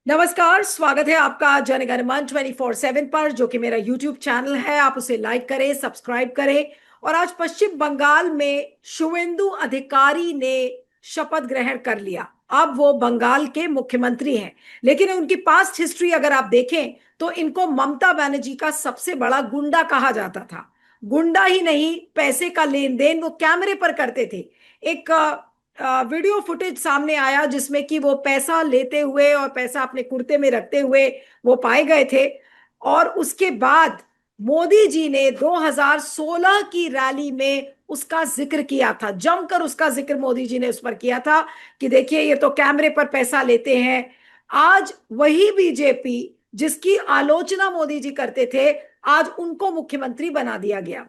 नमस्कार, स्वागत है आपका जनगण मन 24/7 पर, जो कि मेरा यूट्यूब चैनल है। आप उसे लाइक करें, सब्सक्राइब करें। और आज पश्चिम बंगाल में शुवेंदु अधिकारी ने शपथ ग्रहण कर लिया। अब वो बंगाल के मुख्यमंत्री हैं। लेकिन उनकी पास्ट हिस्ट्री अगर आप देखें तो इनको ममता बनर्जी का सबसे बड़ा गुंडा कहा जाता था। गुंडा ही नहीं, पैसे का लेन देन वो कैमरे पर करते थे। एक वीडियो फुटेज सामने आया जिसमें कि वो पैसा लेते हुए और पैसा अपने कुर्ते में रखते हुए वो पाए गए थे। और उसके बाद मोदी जी ने 2016 की रैली में उसका जिक्र किया था, जमकर उसका जिक्र मोदी जी ने उस पर किया था कि देखिए ये तो कैमरे पर पैसा लेते हैं। आज वही बीजेपी जिसकी आलोचना मोदी जी करते थे, आज उनको मुख्यमंत्री बना दिया गया।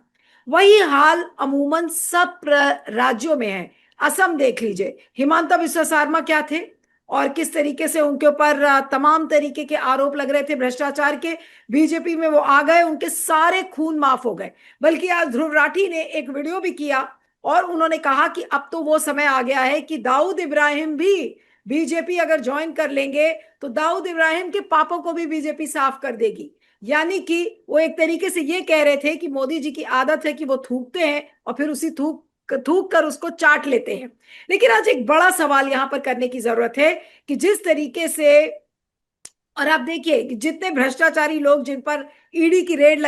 वही हाल अमूमन सब राज्यों में है। असम देख लीजिए, हिमांता बिस्वा शर्मा क्या थे और किस तरीके से उनके ऊपर तमाम तरीके के आरोप लग रहे थे भ्रष्टाचार के। बीजेपी में वो आ गए, उनके सारे खून माफ हो गए। बल्कि आज ध्रुव राठी ने एक वीडियो भी किया और उन्होंने कहा कि अब तो वो समय आ गया है कि दाऊद इब्राहिम भी बीजेपी अगर ज्वाइन कर लेंगे तो दाऊद इब्राहिम के पापों को भी बीजेपी साफ कर देगी। यानी कि वो एक तरीके से ये कह रहे थे कि मोदी जी की आदत है कि वो थूकते हैं और फिर उसी थूक थूक कर उसको चाट लेते हैं। लेकिन आज एक बड़ा सवाल यहां पर करने की जरूरत है कि जिस तरीके से, और आप देखिए कि जितने भ्रष्टाचारी लोग जिन पर ईडी की रेड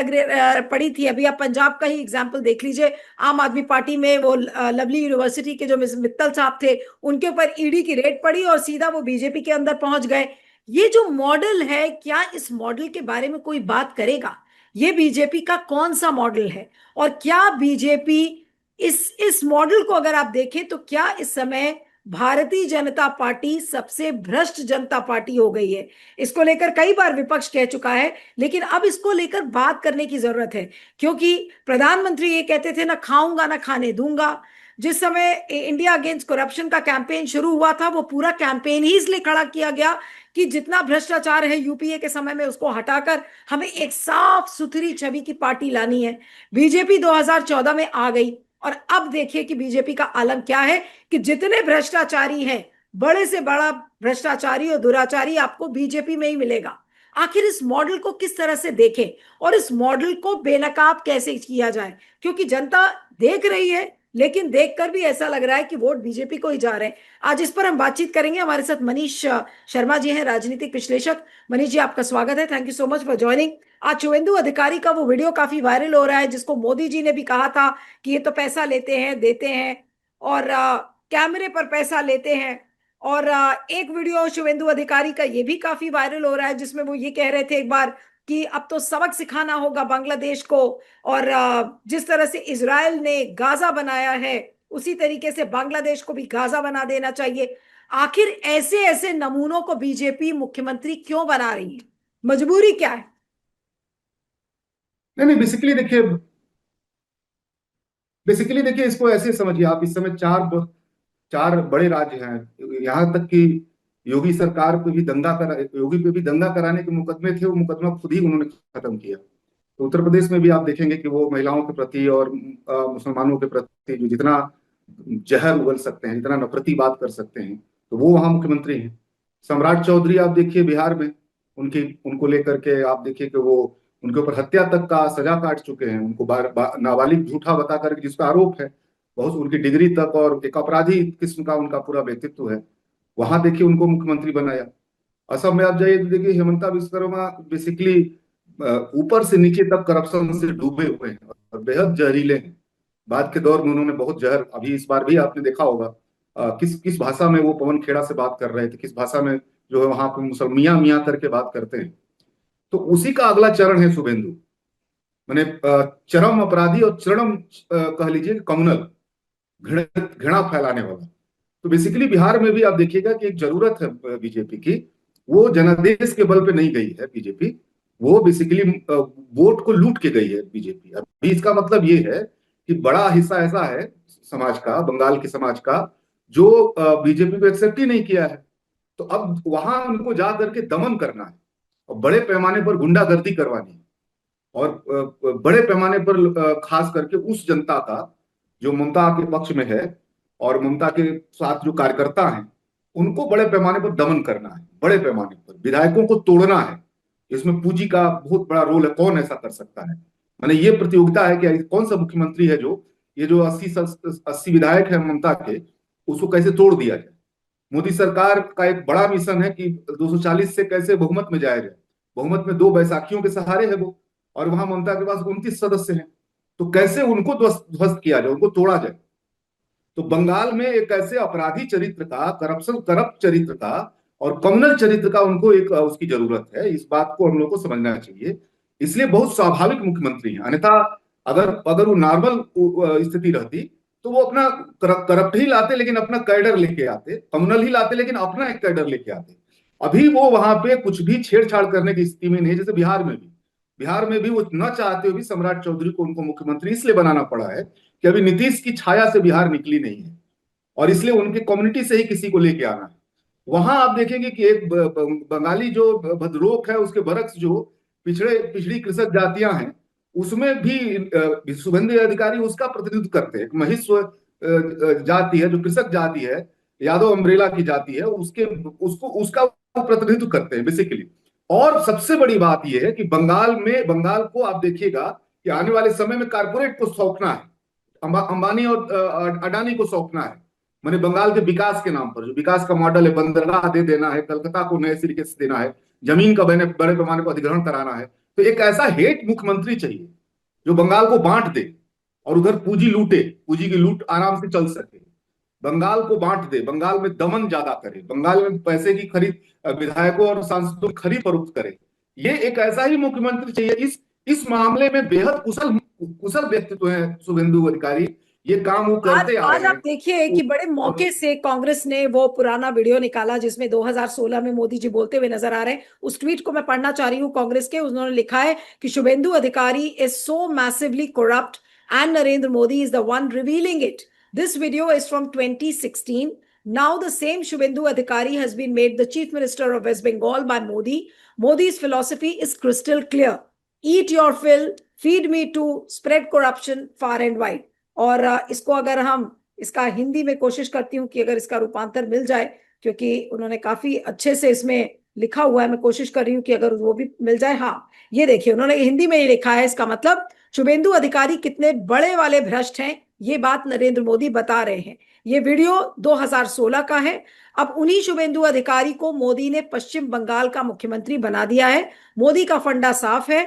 पड़ी थी, अभी आप पंजाब का ही एग्जाम्पल देख लीजिए। आम आदमी पार्टी में वो लवली यूनिवर्सिटी के जो मित्तल साहब थे, उनके ऊपर ईडी की रेड पड़ी और सीधा वो बीजेपी के अंदर पहुंच गए। ये जो मॉडल है, क्या इस मॉडल के बारे में कोई बात करेगा? ये बीजेपी का कौन सा मॉडल है? और क्या बीजेपी इस मॉडल को अगर आप देखें तो क्या इस समय भारतीय जनता पार्टी सबसे भ्रष्ट जनता पार्टी हो गई है? इसको लेकर कई बार विपक्ष कह चुका है, लेकिन अब इसको लेकर बात करने की जरूरत है। क्योंकि प्रधानमंत्री ये कहते थे, ना खाऊंगा ना खाने दूंगा। जिस समय इंडिया अगेंस्ट करप्शन का कैंपेन शुरू हुआ था, वो पूरा कैंपेन ही इसलिए खड़ा किया गया कि जितना भ्रष्टाचार है यूपीए के समय में उसको हटाकर हमें एक साफ सुथरी छवि की पार्टी लानी है। बीजेपी 2014 में आ गई और अब देखिए कि बीजेपी का आलम क्या है कि जितने भ्रष्टाचारी हैं, बड़े से बड़ा भ्रष्टाचारी और दुराचारी आपको बीजेपी में ही मिलेगा। आखिर इस मॉडल को किस तरह से देखें और इस मॉडल को बेनकाब कैसे किया जाए? क्योंकि जनता देख रही है, लेकिन देखकर भी ऐसा लग रहा है कि वोट बीजेपी को ही जा रहे हैं। आज इस पर हम बातचीत करेंगे। हमारे साथ मनीष शर्मा जी हैं, राजनीतिक विश्लेषक। मनीष जी, आपका स्वागत है। Thank you so much for joining. आज शुवेंदु अधिकारी का वो वीडियो काफी वायरल हो रहा है जिसको मोदी जी ने भी कहा था कि ये तो पैसा लेते हैं, देते हैं और कैमरे पर पैसा लेते हैं। और एक वीडियो शुवेंदु अधिकारी का ये भी काफी वायरल हो रहा है जिसमें वो ये कह रहे थे एक बार कि अब तो सबक सिखाना होगा बांग्लादेश को। और जिस तरह से इजराइल ने गाजा बनाया है, उसी तरीके से बांग्लादेश को भी गाजा बना देना चाहिए। आखिर ऐसे ऐसे नमूनों को बीजेपी मुख्यमंत्री क्यों बना रही है? मजबूरी क्या है? नहीं नहीं, बेसिकली देखिए इसको ऐसे समझिए। आप इस समय चार बड़े राज्य हैं। यहाँ तक कि योगी सरकार पे भी योगी पे भी दंगा कराने के मुकदमे थे, वो मुकदमा खुद ही उन्होंने खत्म किया। तो उत्तर प्रदेश में भी आप देखेंगे कि वो महिलाओं के प्रति और मुसलमानों के प्रति जो जितना जहर उगल सकते हैं, जितना नफरती बात कर सकते हैं, तो वो वहां मुख्यमंत्री हैं। सम्राट चौधरी आप देखिए बिहार में, उनकी उनको लेकर के आप देखिए कि वो उनके ऊपर हत्या तक का सजा काट चुके हैं। उनको नाबालिग झूठा बता करके जिसका आरोप है, बहुत उनकी डिग्री तक और एक अपराधी किस्म का उनका पूरा व्यक्तित्व है। वहां देखिए उनको मुख्यमंत्री बनाया। असम में आप जाइए तो देखिए हेमंता विश्वकर्मा बेसिकली ऊपर से नीचे तक करप्शन से डूबे हुए हैं और बेहद जहरीले हैं। बाद के दौर में उन्होंने बहुत जहर, अभी इस बार भी आपने देखा होगा किस किस भाषा में वो पवन खेड़ा से बात कर रहे थे, किस भाषा में जो है वहां पे मुसल मियाँ मियाँ करके बात करते हैं। तो उसी का अगला चरण है शुभेंदु। मैंने चरम अपराधी और चरम कह लीजिए कम्युनल घृणा फैलाने वाला। तो बेसिकली बिहार में भी आप देखिएगा कि एक जरूरत है बीजेपी की। वो जनादेश के बल पे नहीं गई है बीजेपी, वो बेसिकली वोट को लूट के गई है बीजेपी। अभी इसका मतलब ये है कि बड़ा हिस्सा ऐसा है समाज का, बंगाल के समाज का, जो बीजेपी को एक्सेप्ट ही नहीं किया है। तो अब वहां उनको जा करके दमन करना है और बड़े पैमाने पर गुंडागर्दी करवानी है। और बड़े पैमाने पर खास करके उस जनता का जो ममता के पक्ष में है और ममता के साथ जो कार्यकर्ता हैं, उनको बड़े पैमाने पर दमन करना है। बड़े पैमाने पर विधायकों को तोड़ना है। इसमें पूंजी का बहुत बड़ा रोल है, कौन ऐसा कर सकता है। माने ये प्रतियोगिता है कि कौन सा मुख्यमंत्री है जो ये जो 80 विधायक है ममता के, उसको कैसे तोड़ दिया जाए। मोदी सरकार का एक बड़ा मिशन है कि 240 से कैसे बहुमत में जाया जाए। बहुमत में 2 बैसाखियों के सहारे है वो, और वहां ममता के पास 29 सदस्य हैं। तो कैसे उनको ध्वस्त किया जाए, उनको तोड़ा जाए। तो बंगाल में एक ऐसे अपराधी चरित्र का, करप्ट चरित्र का और कम्युनल चरित्र का उनको एक उसकी जरूरत है। इस बात को हम लोग को समझना चाहिए। इसलिए बहुत स्वाभाविक मुख्यमंत्री है। अन्यथा अगर अगर वो नॉर्मल स्थिति रहती तो वो अपना करप्ट ही लाते, लेकिन अपना कैडर लेके आते, कम्युनल ही लाते लेकिन अपना एक कैडर लेके आते। अभी वो वहां पे कुछ भी छेड़छाड़ करने की स्थिति में नहीं है। जैसे बिहार में भी वो न चाहते हुए भी सम्राट चौधरी को उनको मुख्यमंत्री इसलिए बनाना पड़ा है कि अभी नीतीश की छाया से बिहार निकली नहीं है, और इसलिए उनके कम्युनिटी से ही किसी को लेके आना है। वहां आप देखेंगे कि एक बंगाली जो भद्रोक है, उसके बरक्स जो पिछड़ी कृषक जातियां हैं, उसमें भी शुभेंदु अधिकारी उसका प्रतिनिधित्व करते हैं। महिष्व जाति है जो कृषक जाति है, यादव अम्ब्रेला की जाति है, उसके उसको उसका वो प्रतिनिधित्व करते हैं बेसिकली। और सबसे बड़ी बात यह है कि बंगाल को आप देखिएगा कि आने वाले समय में कारपोरेट को सौंपना है, अंबानी और अडानी को सौंपना है। मैंने बंगाल के विकास के नाम पर, जो विकास का मॉडल है, बंदरगाह दे देना है, कलकत्ता को नए तरीके से देना है, जमीन का बड़े पैमाने पर अधिग्रहण कराना है। तो एक ऐसा हेट मुख्यमंत्री चाहिए जो बंगाल को बांट दे और उधर पूंजी की लूट आराम से चल सके। बंगाल को बांट दे, बंगाल में दमन ज्यादा करे, बंगाल में पैसे की खरीद, विधायकों और सांसदों की खरीद फरोख्त करे। ये एक ऐसा ही मुख्यमंत्री चाहिए। इस मामले में बेहद कुशल कुशल व्यक्तित्व है शुभेंदु अधिकारी। ये काम वो आज करते आ आज रहे आप हैं। देखिए कि बड़े और मौके से कांग्रेस ने वो पुराना वीडियो निकाला जिसमें 2016 में मोदी जी बोलते हुए नजर आ रहे हैं। उस ट्वीट को मैं पढ़ना चाह रही हूँ कांग्रेस के। उन्होंने लिखा है कि शुभेंदु अधिकारी is so massively corrupt and Narendra Modi is the one revealing it. This video is from 2016. Now the same Shubhendu Adhikari has been made the chief minister of West Bengal by Modi. Modi's philosophy is crystal clear. Eat your fill, feed me too, spread corruption far and wide. और इसको अगर हम इसका हिंदी में कोशिश करती हूँ कि अगर इसका रूपांतर मिल जाए, क्योंकि उन्होंने काफी अच्छे से इसमें लिखा हुआ है, मैं कोशिश कर रही हूँ कि अगर वो भी मिल जाए। हाँ, ये देखिए उन्होंने हिंदी में ही लिखा है। इसका मतलब शुभेंदु अधिकारी कितने बड़े वाले भ्रष्ट हैं, ये बात नरेंद्र मोदी बता रहे हैं। ये वीडियो 2016 का है। अब उन्हीं शुभेंदु अधिकारी को मोदी ने पश्चिम बंगाल का मुख्यमंत्री बना दिया है। मोदी का फंडा साफ है,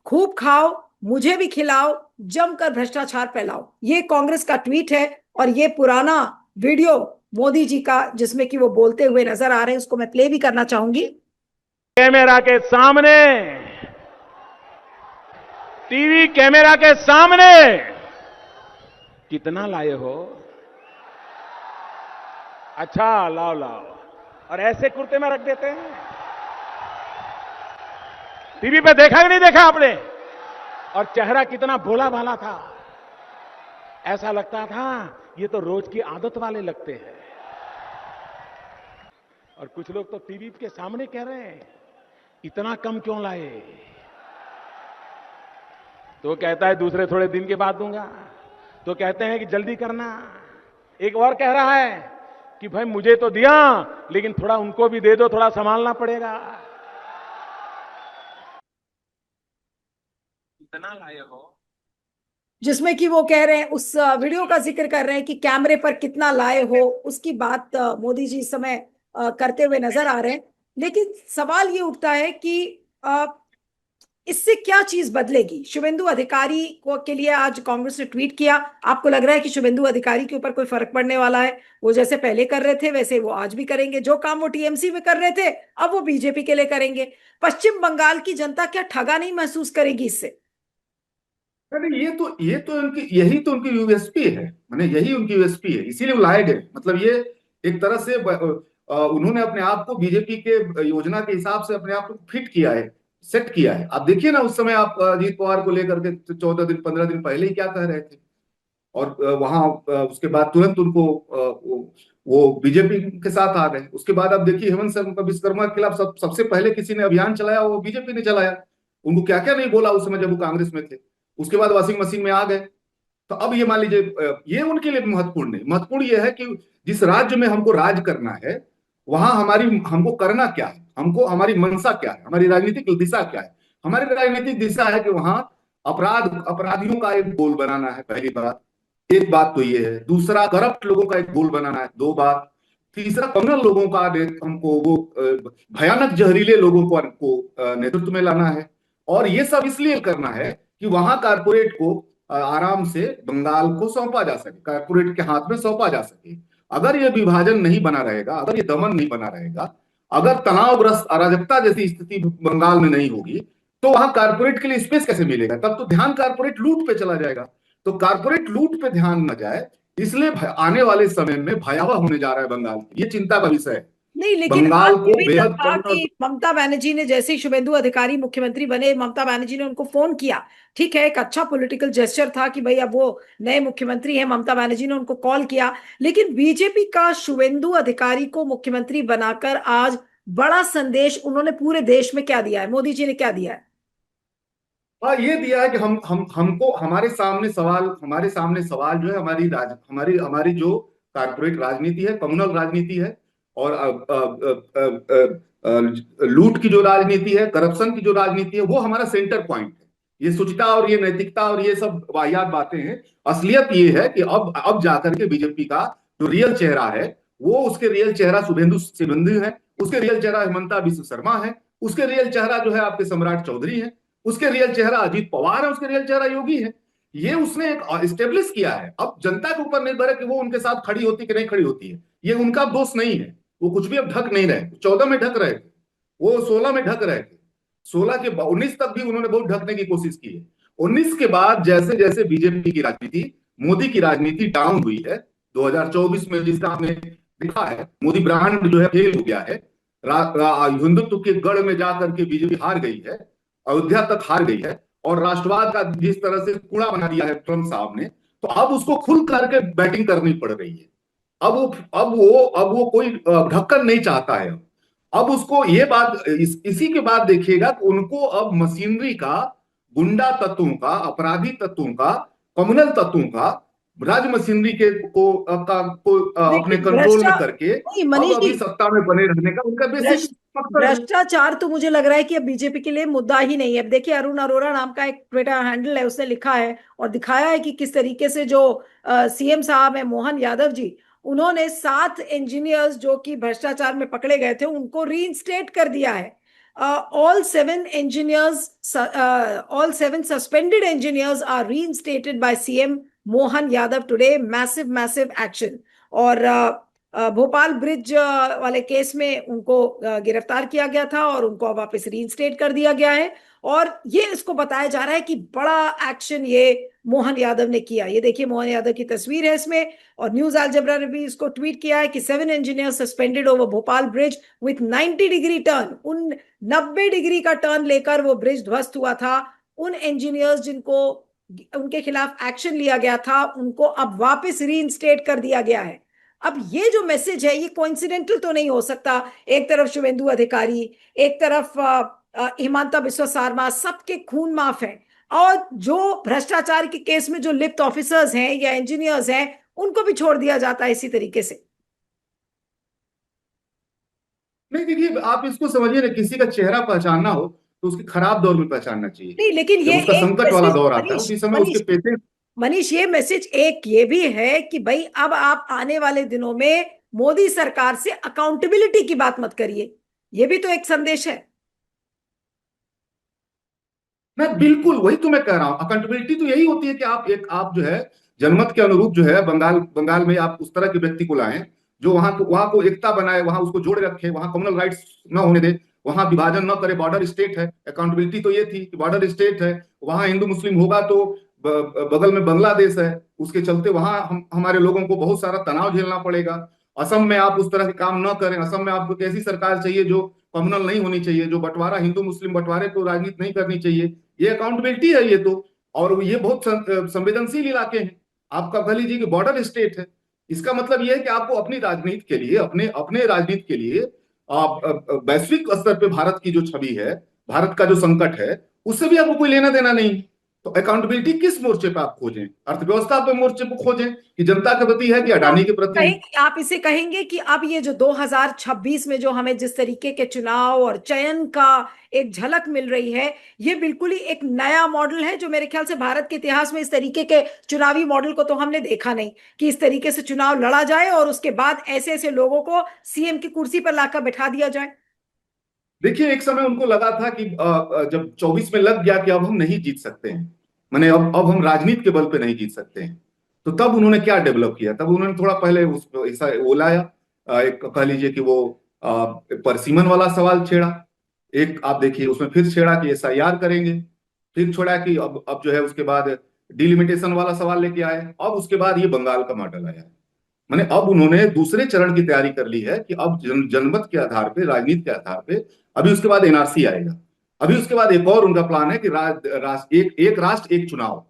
खूब खाओ, मुझे भी खिलाओ, जमकर भ्रष्टाचार फैलाओ। ये कांग्रेस का ट्वीट है और ये पुराना वीडियो मोदी जी का जिसमें कि वो बोलते हुए नजर आ रहे हैं, उसको मैं प्ले भी करना चाहूंगी। कैमरा के सामने, टीवी कैमरा के सामने कितना लाए हो? अच्छा, लाओ लाओ, और ऐसे कुर्ते में रख देते हैं। टीवी पे देखा कि नहीं देखा आपने? और चेहरा कितना भोला भाला था, ऐसा लगता था ये तो रोज की आदत वाले लगते हैं। और कुछ लोग तो टीवी के सामने कह रहे हैं इतना कम क्यों लाए? तो कहता है दूसरे थोड़े दिन के बाद दूंगा, तो कहते हैं कि जल्दी करना। एक और कह रहा है कि भाई मुझे तो दिया लेकिन थोड़ा उनको भी दे दो, थोड़ा संभालना पड़ेगा। इतना लाए हो, जिसमें कि वो कह रहे हैं, उस वीडियो का जिक्र कर रहे हैं कि कैमरे पर कितना लाए हो, उसकी बात मोदी जी इस समय करते हुए नजर आ रहे हैं। लेकिन सवाल ये उठता है कि इससे क्या चीज बदलेगी? शुभेंदु अधिकारी को के लिए आज कांग्रेस ने ट्वीट किया। आपको लग रहा है कि शुभेंदु अधिकारी के ऊपर कोई फर्क पड़ने वाला है? वो जैसे पहले कर रहे थे वैसे वो आज भी करेंगे। जो काम वो टीएमसी में कर रहे थे अब वो बीजेपी के लिए करेंगे। पश्चिम बंगाल की जनता क्या ठगा नहीं महसूस करेगी इससे? अरे ये तो यही तो उनकी यूएसपी है। माने यही उनकी यूएसपी है, इसीलिए वो लाए गए। मतलब ये एक तरह से उन्होंने अपने आप को बीजेपी के योजना के हिसाब से अपने आप को फिट किया है, सेट किया है। आप देखिए ना, उस समय आप अजीत पवार को लेकर के 14 दिन 15 दिन पहले ही क्या कह रहे थे, और वहां उसके बाद तुरंत उनको वो बीजेपी के साथ आ गए। उसके बाद आप देखिए हेमंत विश्वकर्मा के खिलाफ सबसे पहले किसी ने अभियान चलाया, वो बीजेपी ने चलाया। उनको क्या क्या नहीं बोला उस समय जब वो कांग्रेस में थे। उसके बाद वॉशिंग मशीन में आ गए। तो अब ये मान लीजिए, ये उनके लिए महत्वपूर्ण नहीं। महत्वपूर्ण ये है कि जिस राज्य में हमको राज करना है वहां हमको करना क्या है। हमको हमारी मंशा क्या है, हमारी राजनीतिक दिशा क्या है। हमारी राजनीतिक दिशा है कि वहां अपराधियों का एक गोल बनाना है, पहली बात। एक बात तो ये है। दूसरा, करप्ट लोगों का एक गोल बनाना है, दो बात। तीसरा, कम्युनल लोगों का हमको वो भयानक जहरीले लोगों को नेतृत्व में लाना है। और ये सब इसलिए करना है कि वहां कारपोरेट को आराम से बंगाल को सौंपा जा सके, कारपोरेट के हाथ में सौंपा जा सके। अगर ये विभाजन नहीं बना रहेगा, अगर ये दमन नहीं बना रहेगा, अगर तनावग्रस्त अराजकता जैसी स्थिति बंगाल में नहीं होगी, तो वहां कारपोरेट के लिए स्पेस कैसे मिलेगा? तब तो ध्यान कारपोरेट लूट पे चला जाएगा। तो कारपोरेट लूट पे ध्यान न जाए, इसलिए आने वाले समय में भयावह होने जा रहा है बंगाल। ये चिंता का विषय है। नहीं, लेकिन आज बंगाल ये को भी तो बेहद था कठिन और कि ममता बनर्जी ने, जैसे ही शुभेंदु अधिकारी मुख्यमंत्री बने, ममता बनर्जी ने उनको फोन किया। ठीक है, एक अच्छा पॉलिटिकल जेस्चर था कि भाई अब वो नए मुख्यमंत्री हैं, ममता बनर्जी ने उनको कॉल किया। लेकिन बीजेपी का शुभेंदु अधिकारी को मुख्यमंत्री बनाकर आज बड़ा संदेश उन्होंने पूरे देश में क्या दिया है, मोदी जी ने क्या दिया है? हाँ, ये दिया है कि हम हमको हमारे सामने सवाल जो है, हमारी हमारी जो कारपोरेट राजनीति है, कम्युनल राजनीति है, और लूट की जो राजनीति है, करप्शन की जो राजनीति है, वो हमारा सेंटर पॉइंट है। ये शुचिता और ये नैतिकता और ये सब वाहियात बातें हैं। असलियत ये है कि अब जाकर के बीजेपी का जो रियल चेहरा है, वो उसके रियल चेहरा शुभेंदु सिबंधु है, उसके रियल चेहरा हिमंता बिस्व शर्मा है, उसके रियल चेहरा जो है आपके सम्राट चौधरी है, उसके रियल चेहरा अजीत पवार है, उसके रियल चेहरा योगी है। ये उसने एक स्टेब्लिश किया है। अब जनता के ऊपर निर्भर है कि वो उनके साथ खड़ी होती कि नहीं खड़ी होती है। ये उनका दोष नहीं है। वो कुछ भी अब ढक नहीं रहे। 14 में ढक रहे थे, वो 16 में ढक रहे थे, 16 के 19 तक भी उन्होंने बहुत ढकने की कोशिश की है। 19 के बाद जैसे जैसे बीजेपी की राजनीति, मोदी की राजनीति डाउन हुई है, 2024 में जिसका आपने देखा है, मोदी ब्रांड जो है फेल हो गया है। हिंदुत्व के गढ़ में जाकर के बीजेपी हार गई है, अयोध्या तक हार गई है, और राष्ट्रवाद का जिस तरह से कूड़ा बना दिया है ट्रंप साहब ने, तो अब उसको खुल करके बैटिंग करनी पड़ रही है। अब वो कोई ढक्कन नहीं चाहता है। अब उसको ये बात इसी के बाद देखिएगा कि उनको अब मशीनरी का, गुंडा तत्वों का, अपराधी तत्वों का, कम्युनल तत्वों का, राज मशीनरी को अपने लेकिन कंट्रोल में करके नहीं, अब मनीष जी, अभी सत्ता में बने रहने का उनका बेसिक मकसद है। भ्रष्टाचार तो मुझे लग रहा है कि अब बीजेपी के लिए मुद्दा ही नहीं है। अब देखिए, अरुण अरोड़ा नाम का एक ट्विटर हैंडल है, उसने लिखा है और दिखाया है कि किस तरीके से जो सीएम साहब है मोहन यादव जी, उन्होंने 7 इंजीनियर्स जो कि भ्रष्टाचार में पकड़े गए थे उनको रीइंस्टेट कर दिया है। All 7 suspended engineers are reinstated by CM Mohan Yadav today. Massive massive action. और भोपाल ब्रिज वाले केस में उनको गिरफ्तार किया गया था और उनको वापस रीइंस्टेट कर दिया गया है। और ये इसको बताया जा रहा है कि बड़ा एक्शन ये मोहन यादव ने किया। ये देखिए, मोहन यादव की तस्वीर है इसमें। और न्यूज अलजबरा ने भी इसको ट्वीट किया है कि 7 engineers suspended over Bhopal bridge with 90 degree turn. उन 90 डिग्री का टर्न लेकर वो ब्रिज ध्वस्त हुआ था। उन इंजीनियर्स जिनको उनके खिलाफ एक्शन लिया गया था, उनको अब वापस रीइंस्टेट कर दिया गया है। अब ये जो मैसेज है, ये कोइंसिडेंटल तो नहीं हो सकता। एक तरफ शुभेंदु अधिकारी, एक तरफ हिमांता बिस्वा शर्मा, सबके खून माफ है। और जो भ्रष्टाचार के केस में जो लिप्त ऑफिसर्स हैं या इंजीनियर्स हैं, उनको भी छोड़ दिया जाता है इसी तरीके से। नहीं, देखिए, आप इसको समझिए ना, किसी का चेहरा पहचानना हो तो उसके खराब दौर में पहचानना चाहिए। नहीं, लेकिन जब ये उसका एक संकट वाला मैसेज, दौर आता है, मनीष उसी समय मनीष उसके पैसे। मनीष ये मैसेज एक ये भी है कि भाई अब आप आने वाले दिनों में मोदी सरकार से अकाउंटेबिलिटी की बात मत करिए। ये भी तो एक संदेश है। मैं बिल्कुल वही तो मैं कह रहा हूं। अकाउंटेबिलिटी तो यही होती है कि आप जो है जनमत के अनुरूप जो है बंगाल में आप उस तरह के व्यक्ति को लाएं जो वहां को एकता बनाए, वहां उसको जोड़े रखे, वहां कम्युनल राइट्स न होने दे, वहां विभाजन न करे। बॉर्डर स्टेट है, अकाउंटेबिलिटी तो ये थी कि बॉर्डर स्टेट है, वहां हिंदू मुस्लिम होगा तो बगल में बांग्लादेश है, उसके चलते वहां हमारे लोगों को बहुत सारा तनाव झेलना पड़ेगा। असम में आप उस तरह के काम न करें। असम में आपको कैसी सरकार चाहिए जो कम्युनल नहीं होनी चाहिए, जो बंटवारा, हिंदू मुस्लिम बंटवारे को राजनीति नहीं करनी चाहिए। ये अकाउंटेबिलिटी है ये तो। और ये बहुत संवेदनशील इलाके हैं। आपका कह लीजिए कि बॉर्डर स्टेट है। इसका मतलब यह है कि आपको अपनी राजनीति के लिए, अपने अपने राजनीति के लिए वैश्विक स्तर पे भारत की जो छवि है, भारत का जो संकट है, उससे भी आपको कोई लेना देना नहीं। तो अकाउंटेबिलिटी किस मोर्चे पे आप खोजें? अर्थव्यवस्था पे मोर्चे पे खोजें कि जनता के प्रति है कि अडानी के प्रति है? आप इसे कहेंगे कि अब ये जो 2026 में जो हमें जिस तरीके के चुनाव और चयन का एक झलक मिल रही है, ये बिल्कुल ही एक नया मॉडल है, जो मेरे ख्याल से भारत के इतिहास में इस तरीके के चुनावी मॉडल को तो हमने देखा नहीं, कि इस तरीके से चुनाव लड़ा जाए और उसके बाद ऐसे ऐसे लोगों को सीएम की कुर्सी पर लाकर बैठा दिया जाए। देखिए, एक समय उनको लगा था कि जब 24 में लग गया कि अब हम नहीं जीत सकते हैं, माने अब हम राजनीति के बल पे नहीं जीत सकते हैं, तो तब उन्होंने क्या डेवलप किया? तब उन्होंने थोड़ा पहले उस ऐसा वो लाया, एक कह लीजिए कि वो परसिमन वाला सवाल छेड़ा। एक आप देखिए उसमें फिर छेड़ा कि एसआईआर करेंगे, फिर छोड़ा कि अब जो है उसके बाद डिलिमिटेशन वाला सवाल लेके आए, अब उसके बाद ये बंगाल का मॉडल आया। माने अब उन्होंने दूसरे चरण की तैयारी कर ली है कि अब जनमत के आधार पे, राजनीति के आधार पे, अभी उसके बाद एनआरसी आएगा। अभी उसके बाद एक और उनका प्लान है कि एक राष्ट्र एक चुनाव,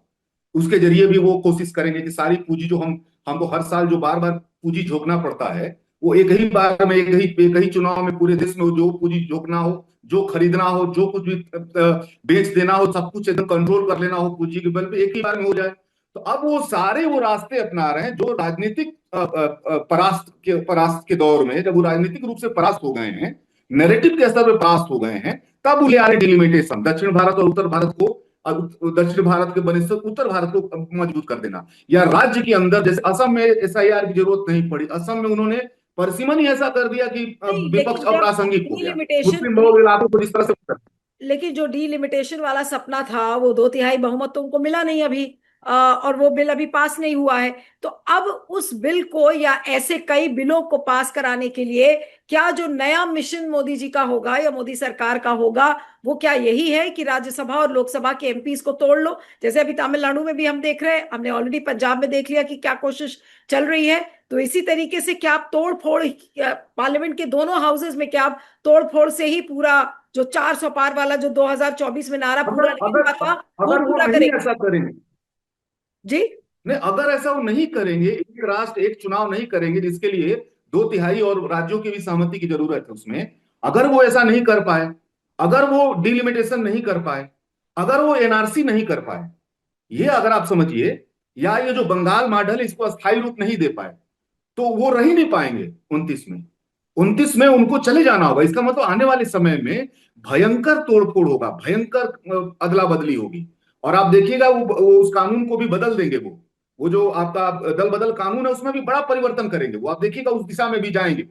उसके जरिए भी वो कोशिश करेंगे कि सारी पूंजी जो हमको हर साल जो बार बार पूंजी झोंकना पड़ता है, वो एक ही बार में एक ही चुनाव में पूरे देश में जो पूंजी झोंकना हो, जो खरीदना हो, जो कुछ भी बेच देना हो, सब कुछ एकदम कंट्रोल कर लेना हो पूंजी के बल पे, एक ही बार में हो जाए। तो अब वो सारे वो रास्ते अपना रहे हैं जो राजनीतिक परास्त के दौर में, जब वो राजनीतिक रूप से परास्त हो गए हैं, नैरेटिव के स्तर पर परास्त हो गए हैं, तब वो ले आ रहे डिलिमिटेशन, दक्षिण भारत और उत्तर भारत को, दक्षिण भारत के बने से उत्तर भारत को मजबूत कर देना, या राज्य के अंदर, जैसे असम में एसआईआर की जरूरत नहीं पड़ी, असम में उन्होंने परसिमन ही ऐसा कर दिया कि नहीं, विपक्ष लेकिन जब अप्रासंगिक हो गया, डिलिमिटेशन, मुस्लिम बहुल इलाकों को जिस तरह से। लेकिन जो डीलिमिटेशन वाला सपना था, वो 2/3 बहुमत तो उनको मिला नहीं अभी, और वो बिल अभी पास नहीं हुआ है। तो अब उस बिल को या ऐसे कई बिलों को पास कराने के लिए क्या जो नया मिशन मोदी जी का होगा या मोदी सरकार का होगा, वो क्या यही है कि राज्यसभा और लोकसभा के एमपीज को तोड़ लो? जैसे अभी तमिलनाडु में भी हम देख रहे हैं, हमने ऑलरेडी पंजाब में देख लिया कि क्या कोशिश चल रही है। तो इसी तरीके से क्या आप तोड़ फोड़, पार्लियामेंट के दोनों हाउसेज में क्या आप तोड़ फोड़ से ही पूरा जो 400 पार वाला जो 2024 में नारा पूरा अगर नहीं हुआ था, वो अगर वो पूरा नहीं करेंगे? ऐसा करेंगे, जी। नहीं, अगर ऐसा वो नहीं करेंगे, एक राष्ट्र एक चुनाव नहीं करेंगे, जिसके लिए 2/3 और राज्यों की भी सहमति की जरूरत है उसमें, अगर वो ऐसा नहीं कर पाए, अगर वो डिलिमिटेशन नहीं कर पाए, अगर वो एनआरसी नहीं कर पाए, ये अगर आप समझिए, या ये जो बंगाल मॉडल इसको अस्थायी रूप नहीं दे पाए, तो वो रह ही नहीं पाएंगे 29 में। 29 में उनको चले जाना होगा। इसका मतलब आने वाले समय में भयंकर तोड़फोड़ होगा, भयंकर अदला बदली होगी। और आप देखिएगा वो उस कानून को भी बदल देंगे, वो जो आपका दल बदल कानून है उसमें भी बड़ा परिवर्तन करेंगे वो, आप देखिएगा उस दिशा में भी जाएंगे।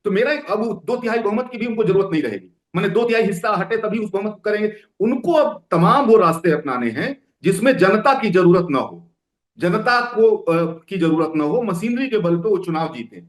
तो मेरा अब 2/3 बहुमत की भी उनको जरूरत नहीं रहेगी, मैंने 2/3 हिस्सा हटे तभी उस बहुमत को करेंगे। उनको अब तमाम वो रास्ते अपनाने हैं जिसमें जनता की जरूरत ना हो, जनता को की जरूरत ना हो, मशीनरी के बल पे वो चुनाव जीते।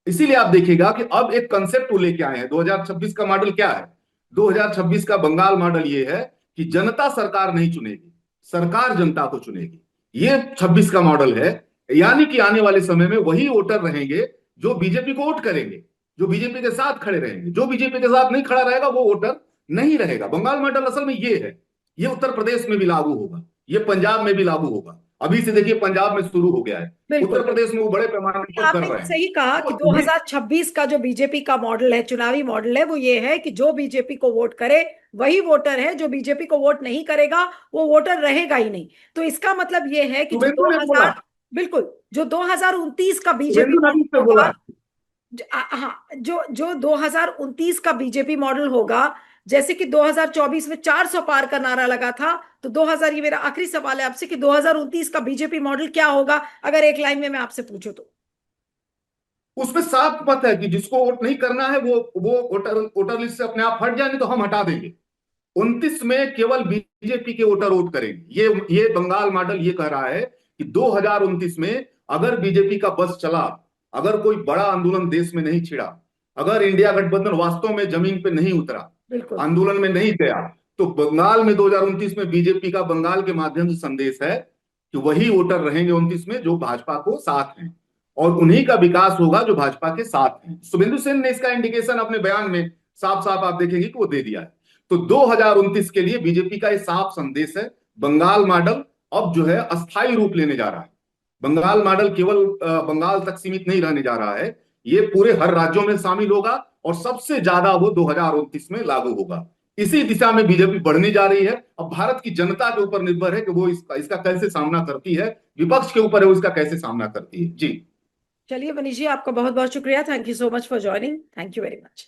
इसीलिए आप देखिएगा कि अब एक कंसेप्ट वो लेके आए हैं। 2026 का मॉडल क्या है? 2026 का बंगाल मॉडल ये है कि जनता सरकार नहीं चुनेगी, सरकार जनता को चुनेगी। ये 26 का मॉडल है। यानी कि आने वाले समय में वही वोटर रहेंगे जो बीजेपी को वोट करेंगे, जो बीजेपी के साथ खड़े रहेंगे। जो बीजेपी के साथ नहीं खड़ा रहेगा वो वोटर नहीं रहेगा। बंगाल मॉडल असल में ये है। ये उत्तर प्रदेश में भी लागू होगा, ये पंजाब में भी लागू होगा। अभी से देखिए पंजाब में शुरू हो गया है, बिल्कुल। उत्तर प्रदेश में वो बड़े पैमाने पर कर आपने रहे हैं। सही कहा कि 2026 का जो बीजेपी का मॉडल है, चुनावी मॉडल है, वो ये है कि जो बीजेपी को वोट करे वही वोटर है, जो बीजेपी को वोट नहीं करेगा वो वोटर रहेगा ही नहीं। तो इसका मतलब ये है कि जो शुभेंदु ने बोला, 2000, बिल्कुल, जो 2029 का बीजेपी शुभेंदु ने भी मॉडल इस पे बोला। होगा, हाँ, जो जो 2029 का बीजेपी मॉडल होगा, जैसे कि 2024 में 400 पार का नारा लगा था, तो 2000, ये मेरा आखिरी सवाल है आपसे कि 2029 का बीजेपी मॉडल क्या होगा, अगर एक लाइन में मैं आपसे पूछूं तो? उसमें साफ मत है कि जिसको वोट नहीं करना है वो वोटर लिस्ट से अपने आप हट जाए, नहीं तो हम हटा देंगे। 29 में केवल बीजेपी के वोटर वोट करेंगे। ये बंगाल मॉडल ये कह रहा है कि 2029 में अगर बीजेपी का बस चला, अगर कोई बड़ा आंदोलन देश में नहीं छिड़ा, अगर इंडिया गठबंधन वास्तव में जमीन पे नहीं उतरा, बिल्कुल। आंदोलन में नहीं गया, तो बंगाल में 2029 में बीजेपी का बंगाल के माध्यम से संदेश है कि वही वोटर रहेंगे 29 में जो भाजपा को साथ हैं, और उन्हीं का विकास होगा जो भाजपा के साथ हैं। शुभेंदु सेन ने इसका इंडिकेशन अपने बयान में साफ साफ आप देखेंगे कि वो दे दिया है। तो 2029 के लिए बीजेपी का ये साफ संदेश है। बंगाल मॉडल अब जो है अस्थायी रूप लेने जा रहा है। बंगाल मॉडल केवल बंगाल तक सीमित नहीं रहने जा रहा है, ये पूरे हर राज्यों में शामिल होगा और सबसे ज्यादा वो 2029 में लागू होगा। इसी दिशा में बीजेपी बढ़ने जा रही है। अब भारत की जनता के ऊपर निर्भर है कि वो इसका कैसे सामना करती है, विपक्ष के ऊपर है उसका कैसे सामना करती है। जी चलिए मनीष जी, आपका बहुत बहुत शुक्रिया। Thank you so much for joining. Thank you very much.